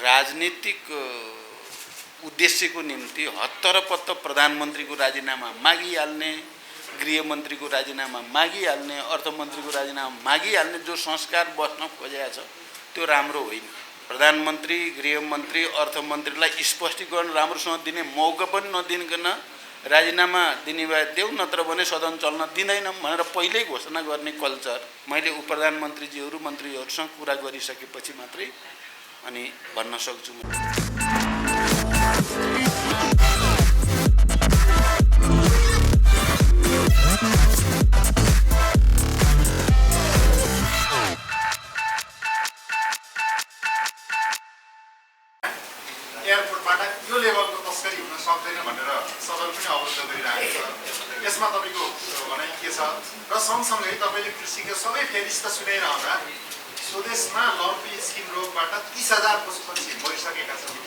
राजनीतिक उद्देश्यको निम्ति हत्तरपत्त प्रधानमन्त्रीको राजीनामा मागिहाल्ने, गृहमन्त्रीको राजीनामा मागिहाल्ने, अर्थमन्त्रीको राजीनामा मागिहाल्ने जो संस्कार बस्न खोजेको छ त्यो राम्रो होइन। प्रधानमन्त्री, गृहमन्त्री, अर्थमन्त्रीलाई स्पष्टीकरण राम्रोसँग दिने मौका पनि नदिनकन राजीनामा दिने भए देऊ, नत्र भने सदन चल्न दिँदैनौँ भनेर पहिल्यै घोषणा गर्ने कल्चर मैले प्रधानमन्त्रीजीहरू मन्त्रीहरूसँग कुरा गरिसकेपछि मात्रै अनि भन्न सक्छु। एयरपोर्टबाट यो लेभलको तस्करी हुन सक्दैन भनेर सदन पनि अवगत गरिरहेको छ। यसमा तपाईँको भनाइ के छ र सँगसँगै तपाईँले कृषिको सबै फेरिस्त सुनाइरहँदा स्वदेशमा लम्पी स्किन रोगबाट 30,000 पशुपक्षी मरिसकेका छन्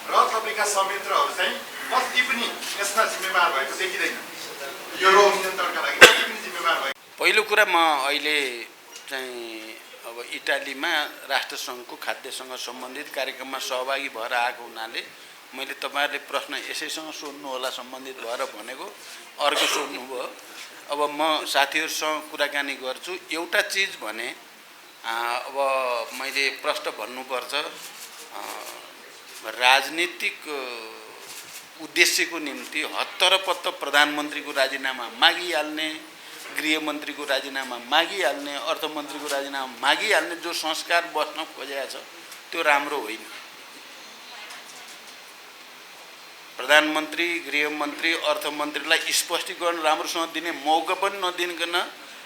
र तपाईँका संयन्त्रहरू चाहिँ कति पनि यसमा जिम्मेवार भएको देखिँदैन। यो रोग नियन्त्रणका लागि कति पनि जिम्मेवार भएको। पहिलो कुरा म अहिले चाहिँ अब इटालीमा राष्ट्रसङ्घको खाद्यसँग सम्बन्धित कार्यक्रममा सहभागी भएर आएको हुनाले मैले तपाईहरुले प्रश्न यसैसँग सोध्नु होला सम्बन्धित भएर भनेको, अर्को सोध्नुभयो। अब म साथीहरुसँग कुराकानी गर्छु। एउटा चीज भने अब मैले प्रश्न भन्नुपर्छ, राजनीतिक उद्देश्यको निम्ति हत्तरपत्त प्रधानमन्त्रीको राजीनामा मागिहाल्ने, गृहमन्त्रीको राजीनामा मागिहाल्ने, अर्थमन्त्रीको राजीनामा मागिहाल्ने जो संस्कार बस्न खोजेको छ त्यो राम्रो होइन। प्रधानमन्त्री, गृहमन्त्री, अर्थमन्त्रीलाई स्पष्टीकरण राम्रोसँग दिने मौका पनि नदिनकन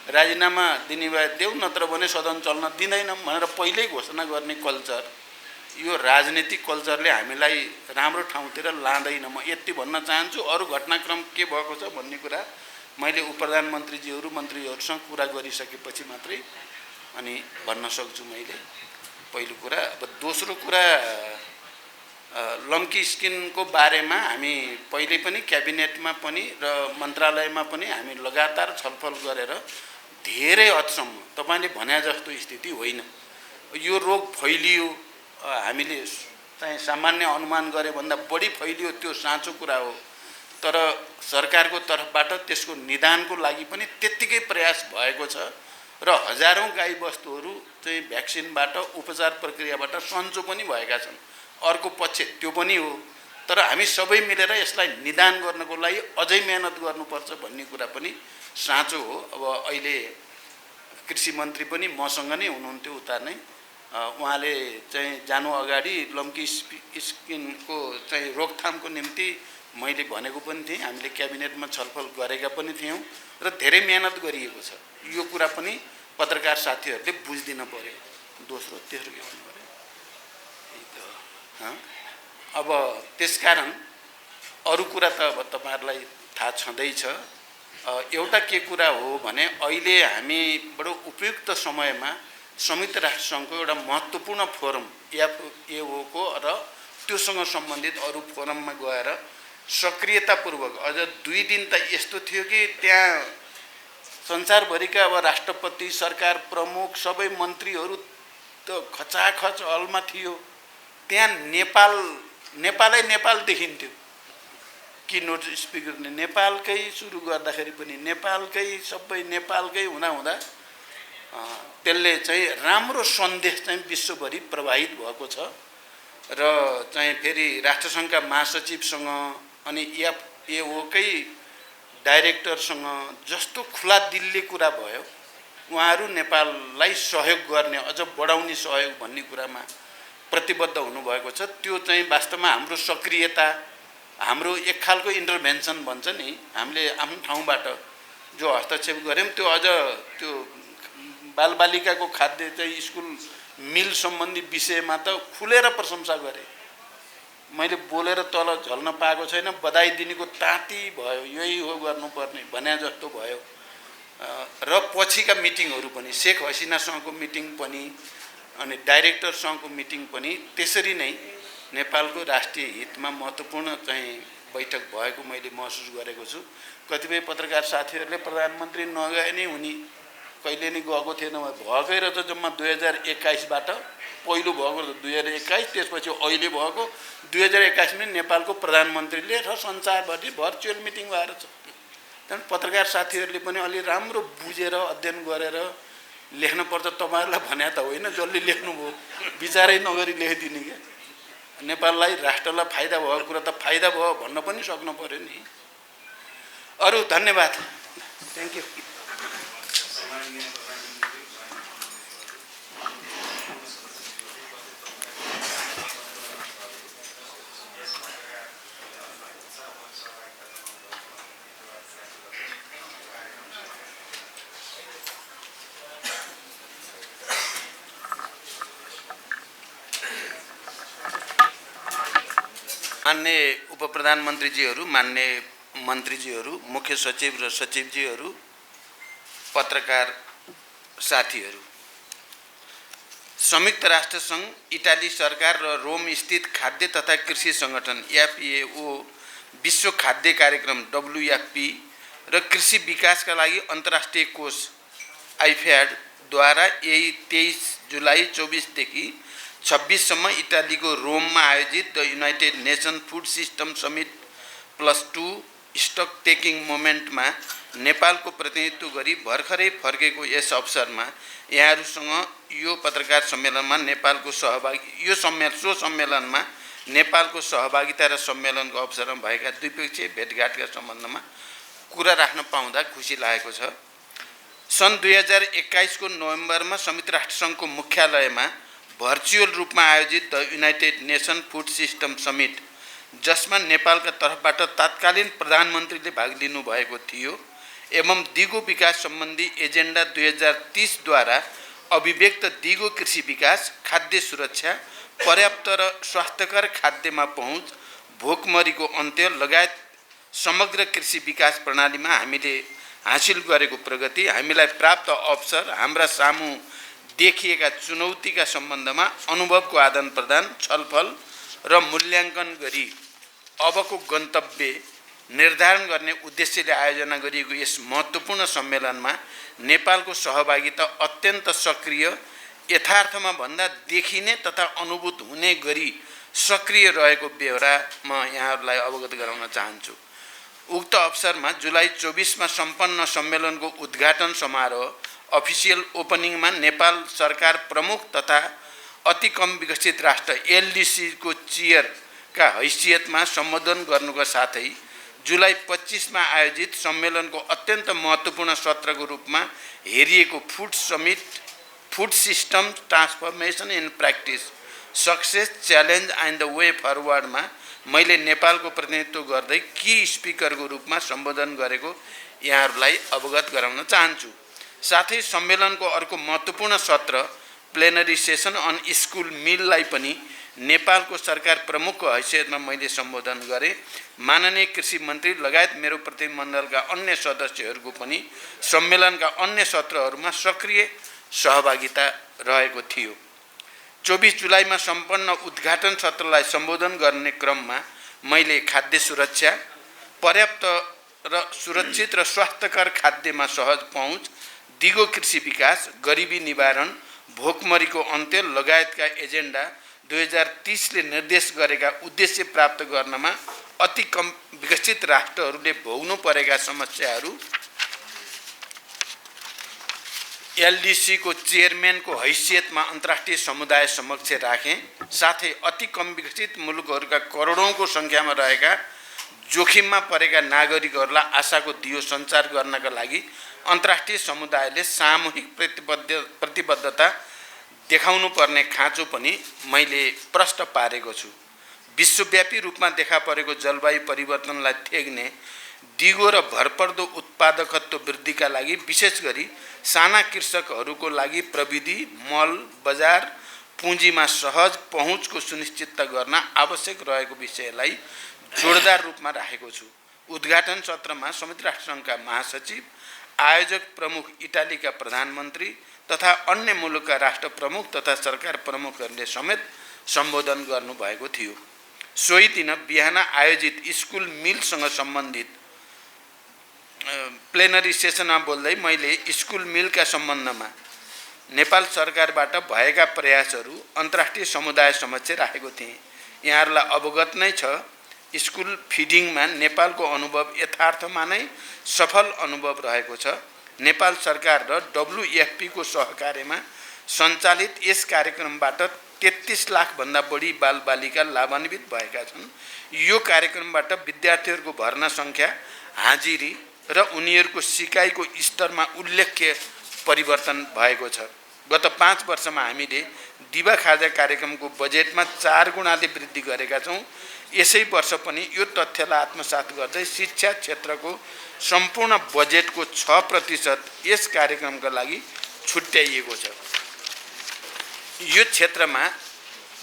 राजीनामा दिने भए देऊ, नत्र भने सदन चल्न दिँदैनौँ भनेर पहिल्यै घोषणा गर्ने कल्चर, यो राजनीतिक कल्चरले हामीलाई राम्रो ठाउँतिर लाँदैन। म यति भन्न चाहन्छु। अरू घटनाक्रम के भएको छ भन्ने कुरा मैले प्रधानमन्त्रीजीहरू मन्त्रीहरूसँग कुरा गरिसकेपछि मात्रै अनि भन्न सक्छु मैले। पहिलो कुरा। अब दोस्रो कुरा, लम्की स्किनको बारेमा हामी पहिले पनि क्याबिनेटमा पनि र मन्त्रालयमा पनि हामी लगातार छलफल गरेर धेरै हदसम्म तपाईले भने जस्तो स्थिति होइन। यो रोग फैलियो, हामीले चाहिँ सामान्य अनुमान गरे भन्दा बढी फैलियो, त्यो साँचो कुरा हो। तर सरकारको तर्फबाट त्यसको निदानको लागि पनि त्यत्तिकै प्रयास भएको छ र हजारौं गाईबस्तुहरू चाहिँ भ्याक्सिनबाट, उपचार प्रक्रियाबाट सन्चो पनि भएका छन्। अर्को पक्ष त्यो पनि हो। तर हामी सबै मिलेर यसलाई निदान गर्नको लागि अझै मेहनत गर्नुपर्छ भन्ने कुरा पनि साँचो हो। अब अहिले कृषि मन्त्री पनि मसँग नै हुनुहुन्थ्यो उता नै, उहाँले चाहिँ जानु अगाडि लम्की स्किनको चाहिँ रोकथामको निम्ति मैले भनेको पनि थिएँ, हामीले क्याबिनेटमा छलफल गरेका पनि थियौँ र धेरै मेहनत गरिएको छ। यो कुरा पनि पत्रकार साथीहरूले बुझ्दिन पर्यो। दोस्रो तेस्रो के भन्नु पर्यो अब त्यसकारण अरू कुरा त अब तपाईहरुलाई थाहा छँदैछ। एउटा के कुरा हो भने अहिले हामी बडो उपयुक्त समयमा संयुक्त राष्ट्रसङ्घको एउटा महत्त्वपूर्ण फोरम एओको र त्योसँग सम्बन्धित अरू फोरममा गएर सक्रियतापूर्वक, अझ 2 दिन त यस्तो थियो कि त्यहाँ संसारभरिका अब राष्ट्रपति, सरकार प्रमुख, सबै मन्त्रीहरू त खचाखच हलमा थियो। त्यहाँ नेपालै नेपाल देखिन्थ्यो। किनोट स्पिकरले नेपालकै सुरु गर्दाखेरि पनि नेपालकै, सबै नेपालकै हुँदा त्यसले चाहिँ राम्रो सन्देश चाहिँ विश्वभरि प्रवाहित भएको छ। र चाहिँ फेरि राष्ट्रसङ्घका महासचिवसँग अनि एओकै डाइरेक्टरसँग जस्तो खुला दिलले कुरा भयो, उहाँहरू नेपाललाई सहयोग गर्ने, अझ बढाउने सहयोग भन्ने कुरामा प्रतिबद्ध हुनुभएको छ। त्यो चाहिँ वास्तवमा हाम्रो सक्रियता, हाम्रो एक खालको इन्टरभेन्सन भन्छ नि, हामीले आफ्नो ठाउँबाट जो हस्तक्षेप गऱ्यौँ त्यो अझ त्यो बालबालिकाको खाद्य चाहिँ स्कुल मिल सम्बन्धी विषयमा त खुलेर प्रशंसा गरे। मैले बोलेर तल झल्न पाएको छैन, बधाई दिनेको ताती भयो, यही हो गर्नुपर्ने भने जस्तो भयो। र पछिका मिटिङहरू पनि, शेख हसिनासँगको मिटिङ पनि अनि डाइरेक्टरसँगको मिटिङ पनि त्यसरी नै नेपालको राष्ट्रिय हितमा महत्त्वपूर्ण चाहिँ बैठक भएको मैले महसुस गरेको छु। कतिपय पत्रकार साथीहरूले प्रधानमन्त्री नगए नै हुने, कहिले नै गएको थिएन, भएकै र त जम्मा 2021 बाट पहिलो भएको 2021 त्यसपछि अहिले भएको 2021 मा नेपालको प्रधानमन्त्रीले र संसारभरि भर्चुअल मिटिङ भएर छ। त्यहाँदेखि पत्रकार साथीहरूले पनि अलि राम्रो बुझेर अध्ययन गरेर लेख्नुपर्छ। तपाईहरुलाई भने त होइन, जसले लेख्नुभयो विचारै नगरी लेखिदिने के। नेपाललाई राष्ट्रलाई फाइदा भएको कुरा त फाइदा भयो भन्न पनि सक्नु पर्यो नि। अरु धन्यवाद। Thank you. मान्य उप प्रधानमन्त्रीजीहरू, मान्य मन्त्रीजीहरू, मुख्य सचिव र सचिवजीहरू, पत्रकार साथीहरू, संयुक्त राष्ट्र संघ, इटाली सरकार र रोम स्थित खाद्य तथा कृषि संगठन FAO, विश्व खाद्य कार्यक्रम WFP र कृषि विकासका लागि अन्तर्राष्ट्रिय कोष IFAD द्वारा यही 23 जुलाई 24 देखि 26 सम्म इटालीको रोममा आयोजित the United Nation food system summit +2 stock taking मोमेन्टमा नेपालको प्रतिनिधित्व गरी भर्खरै फर्केको यस अवसरमा यहाँहरूसँग यो पत्रकार सम्मेलनमा नेपालको सम्मेलनमा नेपालको सहभागिता र सम्मेलनको अवसरमा भएका द्विपक्षीय भेटघाटका सम्बन्धमा कुरा राख्न पाउँदा खुसी लागेको छ। सन् 2021 को नोभेम्बरमा संयुक्त राष्ट्र संघको मुख्यालयमा भर्चुअल रूपमा आयोजित the United Nation food system summit, जसमा नेपालका तर्फबाट तत्कालीन प्रधानमन्त्रीले भाग लिनु भएको थियो एवं दिगो विकास सम्बन्धी एजेन्डा 2030 द्वारा अभिव्यक्त दिगो कृषि विकास, खाद्य सुरक्षा, पर्याप्त र स्वास्थ्यकर खाद्यमा पहुँच, भोकमरीको अन्त्य लगायत समग्र कृषि विकास प्रणालीमा हामीले हासिल गरेको प्रगति, हामीलाई प्राप्त अवसर, हाम्रा सामु देखिएका चुनौतीका सम्बन्धमा अनुभवको आदान प्रदान, छलफल र मूल्याङ्कन गरी अबको गन्तव्य निर्धारण गर्ने उद्देश्यले आयोजना गरिएको यस महत्त्वपूर्ण सम्मेलनमा नेपालको सहभागिता अत्यन्त सक्रिय, यथार्थमा भन्दा देखिने तथा अनुभूत हुने गरी सक्रिय रहेको बेहोरा म यहाँहरूलाई अवगत गराउन चाहन्छु। उक्त अवसरमा जुलाई 24 मा सम्पन्न सम्मेलनको उद्घाटन समारोह अफिसियल ओपनिङमा नेपाल सरकार प्रमुख तथा अति कम विकसित राष्ट्र LDC को चेयरका हैसियतमा सम्बोधन गर्नुका साथै जुलाई 25 मा आयोजित सम्मेलनको अत्यन्त महत्त्वपूर्ण सत्रको रूपमा हेरिएको food system transformation in practice, success, challenge and the way फरवर्डमा मैले नेपालको प्रतिनिधित्व गर्दै की स्पिकरको रूपमा सम्बोधन गरेको यहाँहरूलाई अवगत गराउन चाहन्छु। साथै सम्मेलनको अर्को महत्त्वपूर्ण सत्र प्लेनरी सेसन अन स्कुल मिललाई पनि नेपालको सरकार प्रमुखको हैसियतमा मैले सम्बोधन गरेँ। माननीय कृषि मन्त्री लगायत मेरो प्रतिनिधिमण्डलका अन्य सदस्यहरूको पनि सम्मेलनका अन्य सत्रहरूमा सक्रिय सहभागिता रहेको थियो। 24 जुलाईमा सम्पन्न उद्घाटन सत्रलाई सम्बोधन गर्ने क्रममा मैले खाद्य सुरक्षा, पर्याप्त र सुरक्षित र स्वास्थ्यकर खाद्यमा सहज पहुँच, दिगो कृषि विकास, गरिबी निवारण, भोकमरीको अन्त्य लगायतका एजेन्डा 2030 ले निर्देश गरेका उद्देश्य प्राप्त गर्नमा अति कम विकसित राष्ट्रहरूले भोग्नु परेका समस्याहरू LDC को चेयरम्यानको हैसियतमा अन्तर्राष्ट्रिय समुदाय समक्ष राखेँ। साथै अति कम विकसित मुलुकहरूका करोडौंको संख्यामा रहेका जोखिममा परेका नागरिकहरूलाई आशाको दियो सञ्चार गर्नका लागि अन्तर्राष्ट्रिय समुदायले सामूहिक प्रतिबद्धता देखाउनु पर्ने खाँचो पनि मैले प्रष्ट पारेको छु। विश्वव्यापी रूपमा देखा परेको जलवायु परिवर्तनलाई थेग्ने दिगो र भरपर्दो उत्पादकत्व वृद्धिका लागि विशेष गरी साना कृषकहरूको लागि प्रविधि, मल, बजार, पुँजीमा सहज पहुँचको सुनिश्चितता गर्न आवश्यक रहेको विषयलाई जोडदार रूपमा राखेको छु। उद्घाटन सत्रमा संयुक्त राष्ट्र संघका महासचिव, आयोजक प्रमुख इटालीका प्रधानमन्त्री तथा अन्य मुलुकका राष्ट्र प्रमुख तथा सरकार प्रमुखहरूले समेत सम्बोधन गर्नुभएको थियो। सोही दिन बिहान आयोजित स्कुल मिलसँग सम्बन्धित प्लेनरी सेसनमा बोल्दै मैले स्कुल मिलका सम्बन्धमा नेपाल सरकारबाट भएका प्रयासहरू अन्तर्राष्ट्रिय समुदाय समक्ष राखेको थिएँ। यहाँहरूलाई अवगत नै छ, स्कुल फिडिङमा नेपालको अनुभव यथार्थमा नै सफल अनुभव रहेको छ। नेपाल सरकार र WFP को सहकार्यमा सञ्चालित यस कार्यक्रमबाट 33 लाखभन्दा बढी बालबालिका लाभान्वित भएका छन्। यो कार्यक्रमबाट विद्यार्थीहरूको भर्ना सङ्ख्या, हाजिरी र उनीहरूको सिकाइको स्तरमा उल्लेख्य परिवर्तन भएको छ। गत 5 वर्षमा हामीले दिवा खाजा कार्यक्रमको बजेटमा 4 गुणाले वृद्धि गरेका छौँ। यसै वर्ष पनि यो तथ्यलाई आत्मसात गर्दै शिक्षा क्षेत्रको सम्पूर्ण बजेटको 6% यस कार्यक्रमका लागि छुट्याइएको छ। यो क्षेत्रमा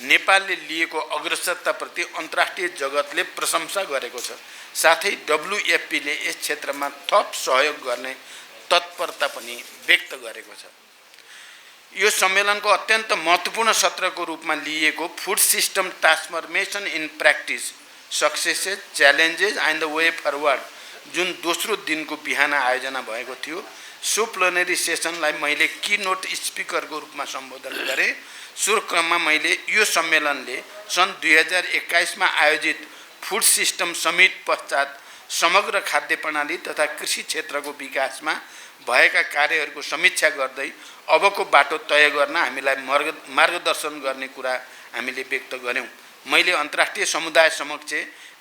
नेपालले लिएको अग्रसरताप्रति अन्तर्राष्ट्रिय जगतले प्रशंसा गरेको छ। साथै WFP ले यस क्षेत्रमा थप सहयोग गर्ने तत्परता पनि व्यक्त गरेको छ। यो सम्मेलनको अत्यन्त महत्त्वपूर्ण सत्रको रूपमा लिएको food system transformation in practice, successes, challenges and the way forward, जुन दोस्रो दिनको बिहान आयोजना भएको थियो, सो प्लेनरी सेसनलाई मैले कीनोट स्पिकरको रूपमा सम्बोधन गरेँ। सो क्रममा मैले यो सम्मेलनले सन् 2021 मा आयोजित फुड सिस्टम समिट पश्चात समग्र खाद्य प्रणाली तथा कृषि क्षेत्रको विकासमा भएका कार्यहरूको समीक्षा गर्दै अबको बाटो तय गर्न हामीलाई मार्गदर्शन गर्ने कुरा हामीले व्यक्त गर्यौं। मैले अन्तर्राष्ट्रिय समुदाय समक्ष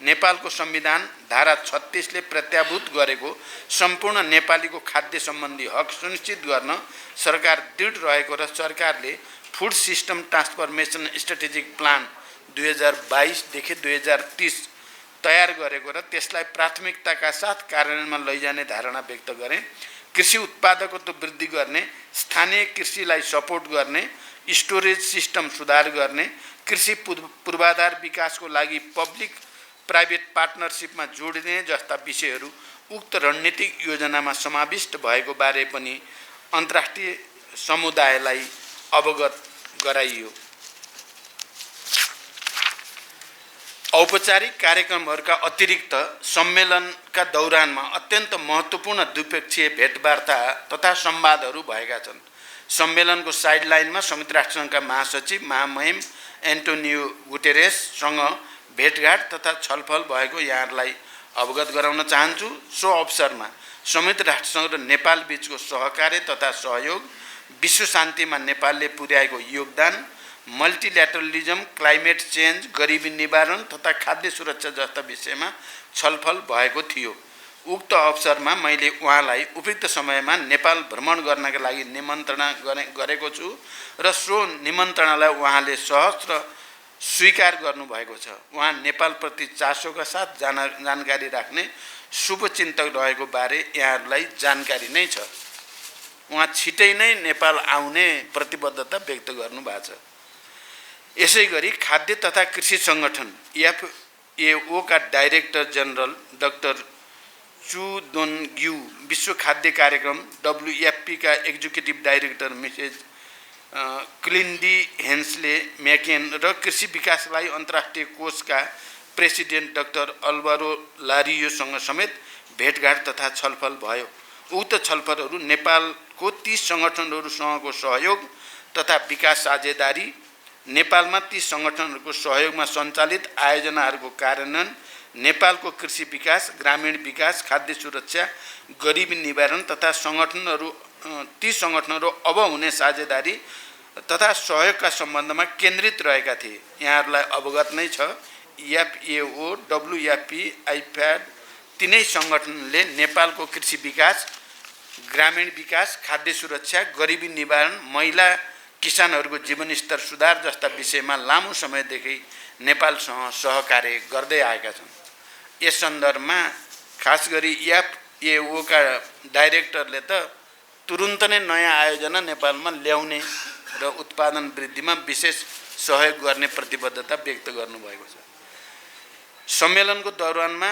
नेपालको संविधान धारा 36 ले प्रत्याभूत गरेको सम्पूर्ण नेपालीको खाद्य सम्बन्धी हक सुनिश्चित गर्न सरकार दृढ रहेको र सरकारले food system transformation strategic plan 2022 देखि 2030 तयार गरेको र त्यसलाई प्राथमिकताका साथ कार्यान्वयनमा लैजाने धारणा व्यक्त गरे। कृषि उत्पादकत्व वृद्धि गर्ने, स्थानीय कृषिलाई सपोर्ट गर्ने, स्टोरेज सिस्टम सुधार गर्ने, कृषि पूर्वाधार विकासको लागि पब्लिक प्राइभेट पार्टनरसिपमा जोडिने जस्ता विषयहरू उक्त रणनीतिक योजनामा समाविष्ट भएको बारे पनि अन्तर्राष्ट्रिय समुदायलाई अवगत गराइयो। औपचारिक कार्यक्रमहरूका अतिरिक्त सम्मेलनका दौरानमा अत्यन्त महत्त्वपूर्ण द्विपक्षीय भेटवार्ता तथा संवादहरू भएका छन्। सम्मेलनको साइडलाइनमा संयुक्त राष्ट्रसङ्घका महासचिव महामहिम एन्टोनियो गुटेरेससँग भेटघाट तथा छलफल भएको यहाँहरूलाई अवगत गराउन चाहन्छु। सो अवसरमा संयुक्त राष्ट्रसङ्घ र नेपाल बीचको सहकार्य तथा सहयोग, विश्व शान्तिमा नेपालले पुर्याएको योगदान, मल्टिल्याटरलिजम, क्लाइमेट चेन्ज, गरिबी निवारण तथा खाद्य सुरक्षा जस्ता विषयमा छलफल भएको थियो। उक्त अवसरमा मैले उहाँलाई उपयुक्त समयमा नेपाल भ्रमण गर्नका लागि निमन्त्रणा गरेको छु र सो निमन्त्रणालाई उहाँले सहर्ष स्वीकार गर्नुभएको छ। उहाँ नेपालप्रति चासोका साथ जानकारी राख्ने शुभचिन्तक रहेको बारे यहाँहरूलाई जानकारी नै छ। उहाँ छिटै नै नेपाल आउने प्रतिबद्धता व्यक्त गर्नुभएको छ। यसैगरी खाद्य तथा कृषि संगठन FAO का डाइरेक्टर जनरल डाक्टर चु दोनग्यू, विश्व खाद्य कार्यक्रम WFP का एक्जिक्युटिभ डाइरेक्टर मिसेस क्लिन्डी हेन्सले म्याकेन र कृषि विकासलाई अन्तर्राष्ट्रिय कोषका प्रेसिडेन्ट डाक्टर अल्भारो लारियोसँग समेत भेटघाट तथा छलफल भयो। उक्त छलफलहरू नेपालको ती सङ्गठनहरूसँगको सहयोग तथा विकास साझेदारी, नेपालमा ती सङ्गठनहरूको सहयोगमा सञ्चालित आयोजनाहरूको कार्यान्वयन, नेपालको कृषि विकास, ग्रामीण विकास, खाद्य सुरक्षा, गरिबी निवारण तथा ती सङ्गठनहरू अब हुने साझेदारी तथा सहयोगका सम्बन्धमा केन्द्रित रहेका थिए। यहाँहरूलाई अवगत नै छ, FAO, WFP, IFAD तीनै सङ्गठनले नेपालको कृषि विकास, ग्रामीण विकास, खाद्य सुरक्षा, गरिबी निवारण, महिला किसानहरूको जीवनस्तर सुधार जस्ता विषयमा लामो समयदेखि नेपालसँग सहकार्य गर्दै आएका छन्। यस सन्दर्भमा खास गरी FAO का डाइरेक्टरले त तुरुन्त नै नयाँ आयोजना नेपालमा ल्याउने र उत्पादन वृद्धिमा विशेष सहयोग गर्ने प्रतिबद्धता व्यक्त गर्नुभएको छ। सम्मेलनको दौरानमा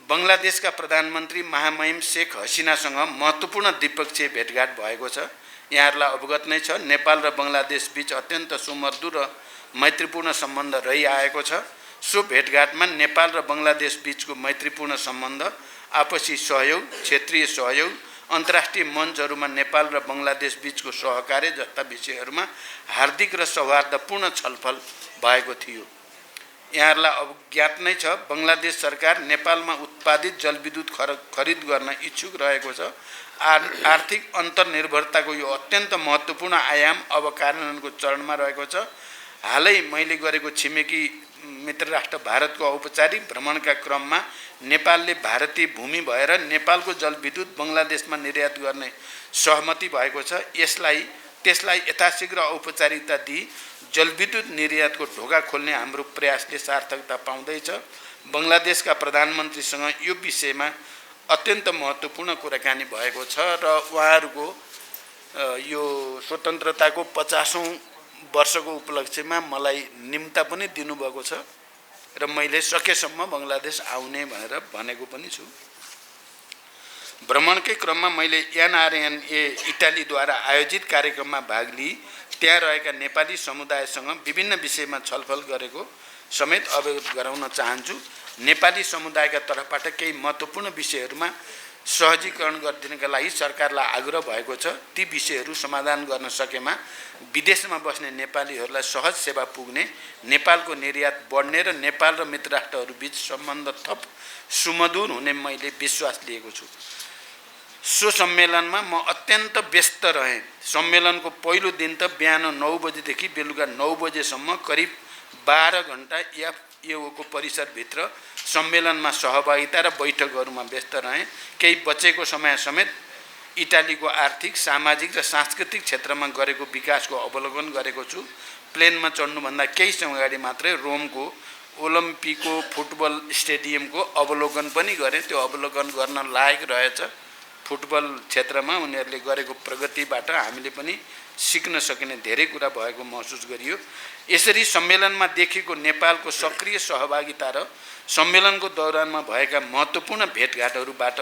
बङ्गलादेशका प्रधानमन्त्री महामहिम शेख हसिनासँग महत्त्वपूर्ण द्विपक्षीय भेटघाट भएको छ। यहाँहरूलाई अवगत नै छ, नेपाल र बङ्गलादेश बीच अत्यन्त सुमधुर र मैत्रीपूर्ण सम्बन्ध रहिआएको छ। सो भेटघाटमा नेपाल र बङ्गलादेश बीचको मैत्रीपूर्ण सम्बन्ध, आपसी सहयोग, क्षेत्रीय सहयोग, अन्तर्राष्ट्रिय मञ्चहरूमा नेपाल र बङ्गलादेश बीचको सहकार्य जस्ता विषयहरूमा हार्दिक र सौहार्दपूर्ण छलफल भएको थियो। यहाँहरूलाई अवज्ञात नै छ, बङ्गलादेश सरकार नेपालमा उत्पादित जलविद्युत खरिद गर्न इच्छुक रहेको छ। आर्थिक अन्तर्निर्भरताको यो अत्यन्त महत्त्वपूर्ण आयाम अब कार्यान्वयनको चरणमा रहेको छ। हालै मैले गरेको छिमेकी मित्र राष्ट्र भारतको औपचारिक भ्रमणका क्रममा नेपालले भारतीय भूमि भएर नेपालको जलविद्युत बङ्गलादेशमा निर्यात गर्ने सहमति भएको छ। त्यसलाई यथाशीघ्र औपचारिकता दिई जलविद्युत निर्यातको ढोका खोल्ने हाम्रो प्रयासले सार्थकता पाउँदैछ। बङ्गलादेशका प्रधानमन्त्रीसँग यो विषयमा अत्यन्त महत्त्वपूर्ण कुराकानी भएको छ र उहाँहरूको यो स्वतन्त्रताको 50औं वर्षको उपलक्ष्यमा मलाई निम्ता पनि दिनुभएको छ र मैले सकेसम्म बङ्गलादेश आउने भनेर भनेको पनि छु। भ्रमणकै क्रममा मैले एनआरएनए इटालीद्वारा आयोजित कार्यक्रममा भाग लिई त्यहाँ रहेका नेपाली समुदायसँग विभिन्न विषयमा छलफल गरेको समेत अवगत गराउन चाहन्छु। नेपाली समुदायका तर्फबाट केही महत्त्वपूर्ण विषयहरूमा सहजीकरण गरिदिनका लागि सरकारलाई आग्रह भएको छ। ती विषयहरू समाधान गर्न सकेमा विदेशमा बस्ने नेपालीहरूलाई सहज सेवा पुग्ने, नेपालको निर्यात बढ्ने र नेपाल र मित्र राष्ट्रहरू बीच सम्बन्ध थप सुमधुर हुने मैले विश्वास लिएको छु। सो सम्मेलनमा म अत्यन्त व्यस्त रहेँ। सम्मेलनको पहिलो दिन त बिहान 9 बजेदेखि बेलुका 9 बजेसम्म करिब 12 घण्टा एफएओको परिसरभित्र सम्मेलनमा सहभागिता र बैठकहरूमा व्यस्त रहेँ। केही बचेको समय समेत इटालीको आर्थिक, सामाजिक र सांस्कृतिक क्षेत्रमा गरेको विकासको अवलोकन गरेको छु। प्लेनमा चढ्नुभन्दा केही समय अगाडि मात्रै रोमको ओलम्पिको फुटबल स्टेडियमको अवलोकन पनि गरेँ। त्यो अवलोकन गर्न लायक रहेछ। फुटबल क्षेत्रमा उनीहरूले गरेको प्रगतिबाट हामीले पनि सिक्न सकिने धेरै कुरा भएको महसुस गरियो। यसरी सम्मेलनमा देखिएको नेपालको सक्रिय सहभागिता र सम्मेलनको दौरानमा भएका महत्त्वपूर्ण भेटघाटहरूबाट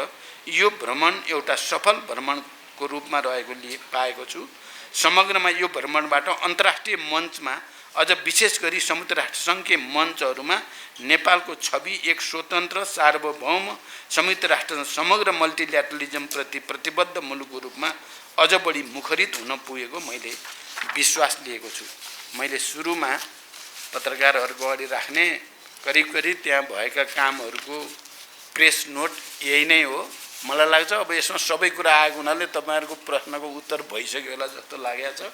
यो भ्रमण एउटा सफल भ्रमणको रूपमा रहेको पाएको छु। समग्रमा यो भ्रमणबाट अन्तर्राष्ट्रिय मञ्चमा अझ विशेष गरी संयुक्त राष्ट्रसङ्घीय मञ्चहरूमा नेपालको छवि एक स्वतन्त्र, सार्वभौम, संयुक्त राष्ट्र समग्र मल्टिल्याटरलिजम प्रति प्रतिबद्ध मुलुकको रूपमा अझ बढी मुखरित हुन पुगेको मैले विश्वास लिएको छु। मैले सुरुमा पत्रकारहरूको अगाडि राख्ने करिब त्यहाँ भएका कामहरूको प्रेस नोट यही नै हो। मलाई लाग्छ अब यसमा सबै कुरा आएको हुनाले तपाईहरुको प्रश्नको उत्तर भइसक्यो होला जस्तो लागेको छ।